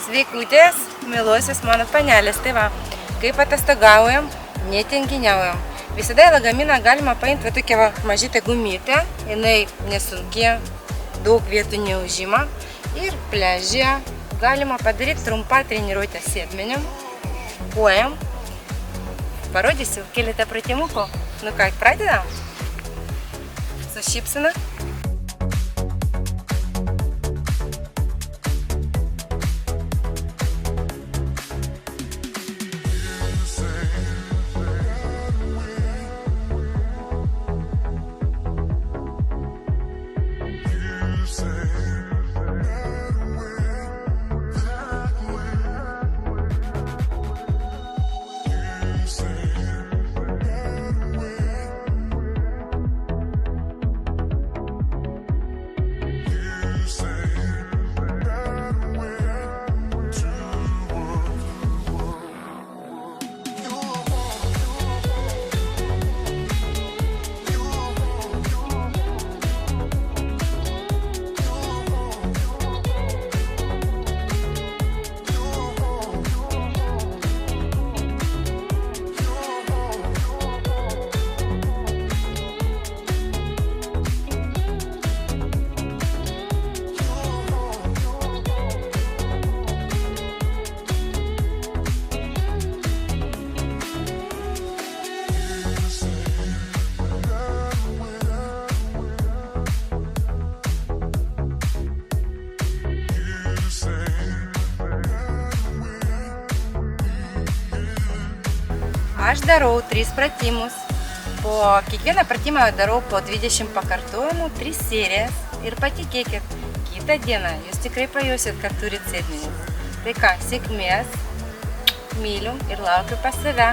Sveikutės, miluosios mano panelės. Tai va, kaip atostogaujam, netinginiaujam. Visada į lagaminą galima paimti va tokią va mažytę gumytę. Jinai nesunki, daug vietų neužima. Ir pliaže galima padaryti trumpą treniruotę sėdmeniam, kojam. Parodysiu keletą pratimukų. Nu ką, pradedam? Su šypsena. Aš darau 3 pratimus. Po kiekvieną pratimą darau po 20 pakartojimų, 3 serijas. Ir patikėkit, kitą dieną jūs tikrai pajusit, kad turit sėdmenis. Tai ką, sėkmės, myliu ir laukiu pas save.